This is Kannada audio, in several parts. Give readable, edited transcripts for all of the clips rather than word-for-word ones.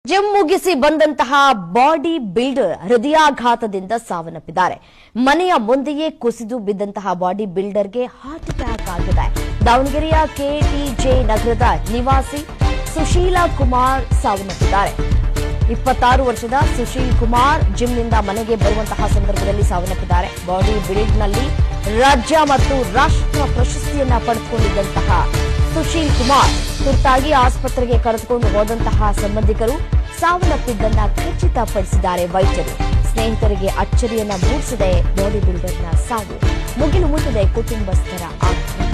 ಜಿಮ್ ಮುಗಿಸಿ ಬಂದಂತಹ ಬಾಡಿ ಬಿಲ್ಡರ್ ಹೃದಯಾಘಾತದಿಂದ ಸಾವನ್ನಪ್ಪಿದ್ದಾರೆ. ಮನೆಯ ಮುಂದೆಯೇ ಕುಸಿದು ಬಿದ್ದಂತಹ ಬಾಡಿ ಬಿಲ್ಡರ್ಗೆ ಹಾರ್ಟ್ ಅಟ್ಯಾಕ್ ಆಗಿದೆ. ದಾವಣಗೆರೆಯ ಕೆಟಿಜೆ ನಗರದ ನಿವಾಸಿ ಸುಶೀಲಾ ಕುಮಾರ್ ಸಾವನ್ನಪ್ಪಿದ್ದಾರೆ. 26 ವರ್ಷದ ಸುಶೀಲ್ ಕುಮಾರ್ ಜಿಮ್ನಿಂದ ಮನೆಗೆ ಬರುವಂತಹ ಸಂದರ್ಭದಲ್ಲಿ ಸಾವನ್ನಪ್ಪಿದ್ದಾರೆ. ಬಾಡಿ ಬಿಲ್ಡ್ನಲ್ಲಿ ರಾಜ್ಯ ಮತ್ತು ರಾಷ್ಟ್ರ ಪ್ರಶಸ್ತಿಯನ್ನ ಪಡೆದುಕೊಂಡಿದ್ದಂತಹ ಸುಶೀಲ್ ಕುಮಾರ್ ತುರ್ತಾಗಿ ಆಸ್ಪತ್ರೆಗೆ ಕರೆದುಕೊಂಡು ಹೋದಂತಹ ಸಂಬಂಧಿಕರು ಸಾವನ್ನಪ್ಪಿದ್ದನ್ನ ಖಚಿತಪಡಿಸಿದ್ದಾರೆ ವೈದ್ಯರು. ಸ್ನೇಹಿತರಿಗೆ ಅಚ್ಚರಿಯನ್ನ ಮೂಡಿಸಿದೆ ಬಾಡಿ ಬಿಲ್ಡರ್ನ ಸಾವು. ಮುಗಿಲು ಮುಟ್ಟಿದೆ ಕುಟುಂಬಸ್ಥರ ಆಕ್ರಂದನ.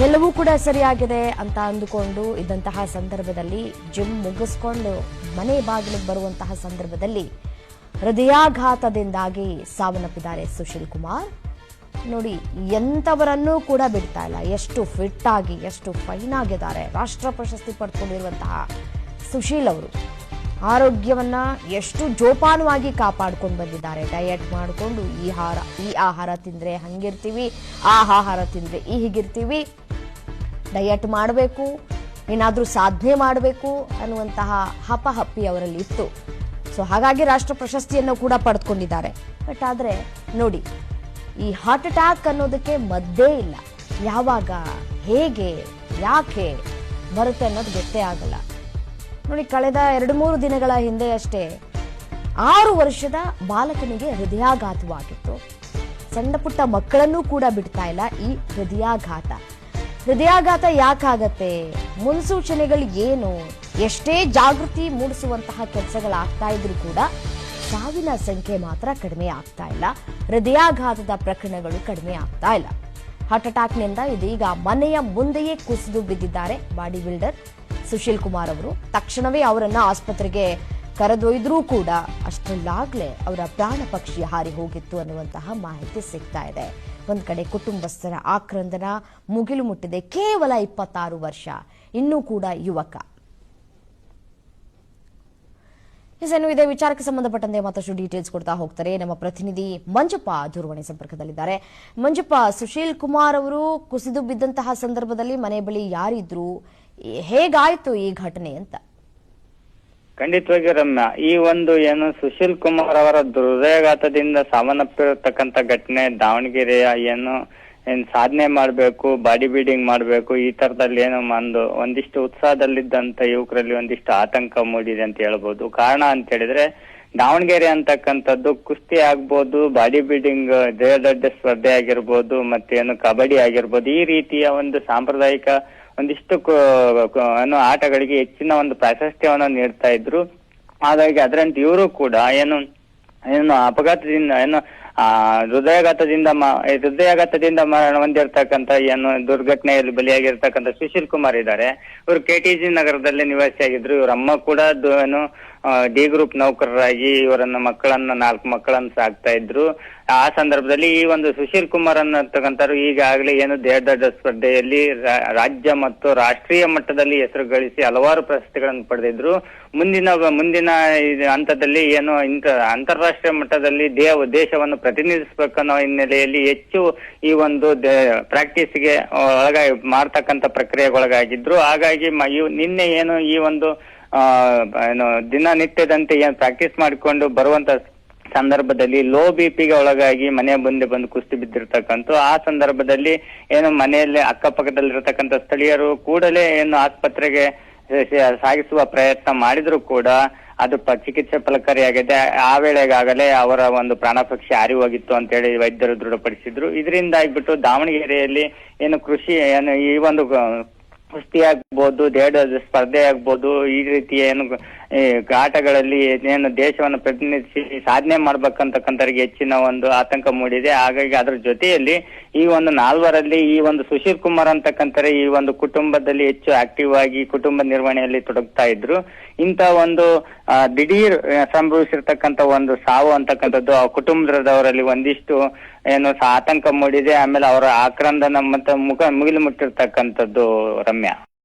ಎಲ್ಲವೂ ಕೂಡ ಸರಿಯಾಗಿದೆ ಅಂತ ಅಂದುಕೊಂಡು ಇದ್ದಂತಹ ಸಂದರ್ಭದಲ್ಲಿ ಜಿಮ್ ಮುಗಿಸ್ಕೊಂಡು ಮನೆ ಬಾಗಿಲಿಗೆ ಬರುವಂತಹ ಸಂದರ್ಭದಲ್ಲಿ ಹೃದಯಾಘಾತದಿಂದಾಗಿ ಸಾವನ್ನಪ್ಪಿದ್ದಾರೆ ಸುಶೀಲ್ ಕುಮಾರ್. ನೋಡಿ, ಎಂಥವರನ್ನೂ ಕೂಡ ಬಿಡ್ತಾ ಇಲ್ಲ. ಎಷ್ಟು ಫಿಟ್ ಆಗಿ, ಎಷ್ಟು ಫೈನ್ ಆಗಿದ್ದಾರೆ. ರಾಷ್ಟ್ರ ಪ್ರಶಸ್ತಿ ಪಡ್ಕೊಂಡಿರುವಂತಹ ಸುಶೀಲ್ ಅವರು ಆರೋಗ್ಯವನ್ನ ಎಷ್ಟು ಜೋಪಾನವಾಗಿ ಕಾಪಾಡ್ಕೊಂಡು ಬಂದಿದ್ದಾರೆ. ಡಯಟ್ ಮಾಡಿಕೊಂಡು ಈ ಆಹಾರ ತಿಂದ್ರೆ ಹಂಗಿರ್ತೀವಿ, ಆ ಆಹಾರ ತಿಂದ್ರೆ ಹೀಗಿರ್ತೀವಿ, ಡಯಟ್ ಮಾಡಬೇಕು, ಏನಾದ್ರೂ ಸಾಧನೆ ಮಾಡಬೇಕು ಅನ್ನುವಂತಹ ಹಪಹಪ್ಪಿ ಅವರಲ್ಲಿ ಇತ್ತು. ಸೊ ಹಾಗಾಗಿ ರಾಷ್ಟ್ರ ಪ್ರಶಸ್ತಿಯನ್ನು ಕೂಡ ಪಡೆದುಕೊಂಡಿದ್ದಾರೆ. ಬಟ್ ಆದ್ರೆ ನೋಡಿ, ಈ ಹಾರ್ಟ್ ಅಟ್ಯಾಕ್ ಅನ್ನೋದಕ್ಕೆ ಮದ್ದೇ ಇಲ್ಲ. ಯಾವಾಗ, ಹೇಗೆ, ಯಾಕೆ ಬರುತ್ತೆ ಅನ್ನೋದು ಗೊತ್ತೇ ಆಗಲ್ಲ. ನೋಡಿ, ಕಳೆದ 2-3 ದಿನಗಳ ಹಿಂದೆ ಅಷ್ಟೇ 6 ವರ್ಷದ ಬಾಲಕನಿಗೆ ಹೃದಯಾಘಾತವಾಗಿತ್ತು. ಸಣ್ಣ ಪುಟ್ಟ ಮಕ್ಕಳನ್ನೂ ಕೂಡ ಬಿಡ್ತಾ ಇಲ್ಲ ಈ ಹೃದಯಾಘಾತ ಯಾಕಾಗತ್ತೆ, ಮುನ್ಸೂಚನೆಗಳು ಏನು, ಎಷ್ಟೇ ಜಾಗೃತಿ ಮೂಡಿಸುವಂತಹ ಕೆಲಸಗಳಾಗ್ತಾ ಇದ್ರೂ ಕೂಡ ಸಾವಿನ ಸಂಖ್ಯೆ ಮಾತ್ರ ಕಡಿಮೆ ಆಗ್ತಾ ಇಲ್ಲ. ಹೃದಯಾಘಾತದ ಪ್ರಕರಣಗಳು ಕಡಿಮೆ ಆಗ್ತಾ ಇಲ್ಲ. ಹಾರ್ಟ್ ಅಟ್ಯಾಕ್ನಿಂದ ಇದೀಗ ಮನೆಯ ಮುಂದೆಯೇ ಕುಸಿದು ಬಿದ್ದಿದ್ದಾರೆ ಬಾಡಿ ಬಿಲ್ಡರ್ ಸುಶೀಲ್ ಕುಮಾರ್ ಅವರು. ತಕ್ಷಣವೇ ಅವರನ್ನ ಆಸ್ಪತ್ರೆಗೆ ಕರೆದೊಯ್ದ್ರೂ ಕೂಡ ಅಷ್ಟರಲ್ಲಾಗ್ಲೇ ಅವರ ಪ್ರಾಣ ಪಕ್ಷಿ ಹಾರಿ ಹೋಗಿತ್ತು ಅನ್ನುವಂತಹ ಮಾಹಿತಿ ಸಿಗ್ತಾ ಇದೆ. ಒಂದ್ ಕಡೆ ಕುಟುಂಬಸ್ಥರ ಆಕ್ರಂದನ ಮುಗಿಲು ಮುಟ್ಟಿದೆ. ಕೇವಲ 26 ವರ್ಷ, ಇನ್ನೂ ಕೂಡ ಯುವಕ. ಇನ್ನು ಇದೇ ವಿಚಾರಕ್ಕೆ ಸಂಬಂಧಪಟ್ಟಂತೆ ಮತ್ತಷ್ಟು ಡೀಟೇಲ್ಸ್ ಕೊಡ್ತಾ ಹೋಗ್ತಾರೆ ನಮ್ಮ ಪ್ರತಿನಿಧಿ ಮಂಜಪ್ಪ ದೂರವಾಣಿ ಸಂಪರ್ಕದಲ್ಲಿದ್ದಾರೆ. ಮಂಜಪ್ಪ, ಸುಶೀಲ್ ಕುಮಾರ್ ಅವರು ಕುಸಿದು ಬಿದ್ದಂತಹ ಸಂದರ್ಭದಲ್ಲಿ ಮನೆ ಬಳಿ ಯಾರಿದ್ರು, ಹೇಗಾಯ್ತು ಈ ಘಟನೆ ಅಂತ? ಖಂಡಿತವಾಗಿ ರಮ್ಯಾ, ಈ ಒಂದು ಏನು ಸುಶೀಲ್ ಕುಮಾರ್ ಅವರ ಹೃದಯಾಘಾತದಿಂದ ಸಾವನ್ನಪ್ಪಿರತಕ್ಕಂತ ಘಟನೆ ದಾವಣಗೆರೆಯ ಏನ್ ಸಾಧನೆ ಮಾಡ್ಬೇಕು, ಬಾಡಿ ಬಿಲ್ಡಿಂಗ್ ಮಾಡ್ಬೇಕು, ಈ ತರದಲ್ಲಿ ಏನು ಒಂದಿಷ್ಟು ಉತ್ಸಾಹದಲ್ಲಿದ್ದಂತ ಯುವಕರಲ್ಲಿ ಒಂದಿಷ್ಟು ಆತಂಕ ಮೂಡಿದೆ ಅಂತ ಹೇಳ್ಬೋದು. ಕಾರಣ ಅಂತ ಹೇಳಿದ್ರೆ, ದಾವಣಗೆರೆ ಅಂತಕ್ಕಂಥದ್ದು ಕುಸ್ತಿ ಆಗ್ಬೋದು, ಬಾಡಿ ಬಿಲ್ಡಿಂಗ್ ದೊಡ್ಡ ಸ್ಪರ್ಧೆ ಆಗಿರ್ಬೋದು, ಮತ್ತೇನು ಕಬಡ್ಡಿ ಆಗಿರ್ಬೋದು, ಈ ರೀತಿಯ ಒಂದು ಸಾಂಪ್ರದಾಯಿಕ ಒಂದಿಷ್ಟು ಆಟಗಳಿಗೆ ಹೆಚ್ಚಿನ ಒಂದು ಪ್ರಾಶಸ್ತ್ಯವನ್ನು ನೀಡ್ತಾ ಇದ್ರು. ಹಾಗಾಗಿ ಅದರಂತೆ ಇವರು ಕೂಡ ಏನು ಅಪಘಾತದಿಂದ ಹೃದಯಾಘಾತದಿಂದ ಮರಣ ಹೊಂದಿರ್ತಕ್ಕಂಥ ದುರ್ಘಟನೆಯಲ್ಲಿ ಬಲಿಯಾಗಿರ್ತಕ್ಕಂಥ ಸುಶೀಲ್ ಕುಮಾರ್ ಇದ್ದಾರೆ. ಇವರು ಕೆಟಿಜಿ ನಗರದಲ್ಲಿ ನಿವಾಸಿಯಾಗಿದ್ರು. ಇವ್ರ ಅಮ್ಮ ಕೂಡ ಡಿ ಗ್ರೂಪ್ ನೌಕರರಾಗಿ ಇವರನ್ನ 4 ಮಕ್ಕಳನ್ನ ಸಾಕ್ತಾ ಇದ್ರು. ಆ ಸಂದರ್ಭದಲ್ಲಿ ಈ ಒಂದು ಸುಶೀಲ್ ಕುಮಾರ್ ಅನ್ನತಕ್ಕಂಥವ್ರು ಈಗಾಗಲೇ ದೊಡ್ಡ ಸ್ಪರ್ಧೆಯಲ್ಲಿ ರಾಜ್ಯ ಮತ್ತು ರಾಷ್ಟ್ರೀಯ ಮಟ್ಟದಲ್ಲಿ ಹೆಸರು ಗಳಿಸಿ ಹಲವಾರು ಪ್ರಶಸ್ತಿಗಳನ್ನು ಪಡೆದಿದ್ರು. ಮುಂದಿನ ಹಂತದಲ್ಲಿ ಅಂತಾರಾಷ್ಟ್ರೀಯ ಮಟ್ಟದಲ್ಲಿ ದೇಶವನ್ನು ಪ್ರತಿನಿಧಿಸಬೇಕನ್ನೋ ಹಿನ್ನೆಲೆಯಲ್ಲಿ ಹೆಚ್ಚು ಈ ಒಂದು ಪ್ರಾಕ್ಟೀಸ್ಗೆ ಮಾಡ್ತಕ್ಕಂಥ ಪ್ರಕ್ರಿಯೆಗೊಳಗಾಗಿದ್ರು. ಹಾಗಾಗಿ ನಿನ್ನೆ ಈ ಒಂದು ದಿನನಿತ್ಯದಂತೆ ಪ್ರಾಕ್ಟೀಸ್ ಮಾಡಿಕೊಂಡು ಬರುವಂತ ಸಂದರ್ಭದಲ್ಲಿ ಲೋ ಬಿಪಿಗೆ ಒಳಗಾಗಿ ಮನೆ ಮುಂದೆ ಬಂದು ಕುಸ್ತಿ ಬಿದ್ದಿರ್ತಕ್ಕಂಥ ಆ ಸಂದರ್ಭದಲ್ಲಿ ಮನೆಯಲ್ಲಿ ಅಕ್ಕಪಕ್ಕದಲ್ಲಿರತಕ್ಕಂಥ ಸ್ಥಳೀಯರು ಕೂಡಲೇ ಆಸ್ಪತ್ರೆಗೆ ಸಾಗಿಸುವ ಪ್ರಯತ್ನ ಮಾಡಿದ್ರು ಕೂಡ ಅದು ಚಿಕಿತ್ಸೆ ಫಲಕಾರಿಯಾಗಿದೆ. ಆ ವೇಳೆಗಾಗಲೇ ಅವರ ಒಂದು ಪ್ರಾಣಪಕ್ಷಿ ಹಾರಿ ಹೋಗಿತ್ತು ಅಂತ ಹೇಳಿ ವೈದ್ಯರು ದೃಢಪಡಿಸಿದ್ರು. ಇದರಿಂದ ಆಗ್ಬಿಟ್ಟು ದಾವಣಗೆರೆಯಲ್ಲಿ ಕೃಷಿ ಈ ಒಂದು ಕುಸ್ತಿ ಆಗ್ಬೋದು, ಸ್ಪರ್ಧೆ ಆಗ್ಬೋದು, ಈ ರೀತಿಯ ಆಟಗಳಲ್ಲಿ ದೇಶವನ್ನು ಪ್ರತಿನಿಧಿಸಿ ಸಾಧನೆ ಮಾಡ್ಬೇಕಂತಕ್ಕಂಥವ್ರಿಗೆ ಹೆಚ್ಚಿನ ಒಂದು ಆತಂಕ ಮೂಡಿದೆ. ಹಾಗಾಗಿ ಅದರ ಜೊತೆಯಲ್ಲಿ ಈ ಒಂದು 4ವರಲ್ಲಿ ಈ ಒಂದು ಸುಶೀಲ್ ಕುಮಾರ್ ಅಂತಕ್ಕಂಥವ್ರೆ ಈ ಒಂದು ಕುಟುಂಬದಲ್ಲಿ ಹೆಚ್ಚು ಆಕ್ಟಿವ್ ಆಗಿ ಕುಟುಂಬ ನಿರ್ವಹಣೆಯಲ್ಲಿ ತೊಡಗ್ತಾ ಇದ್ರು. ಇಂತ ಒಂದು ದಿಢೀರ್ ಸಂಭವಿಸಿರ್ತಕ್ಕಂಥ ಒಂದು ಸಾವು ಅಂತಕ್ಕಂಥದ್ದು ಆ ಕುಟುಂಬದವರಲ್ಲಿ ಒಂದಿಷ್ಟು ಆತಂಕ ಮೂಡಿದೆ. ಆಮೇಲೆ ಅವರ ಆಕ್ರಂದನ ಮತ್ತೆ ಮುಗಿಲು ಮುಟ್ಟಿರ್ತಕ್ಕಂಥದ್ದು ರಮ್ಯಾ.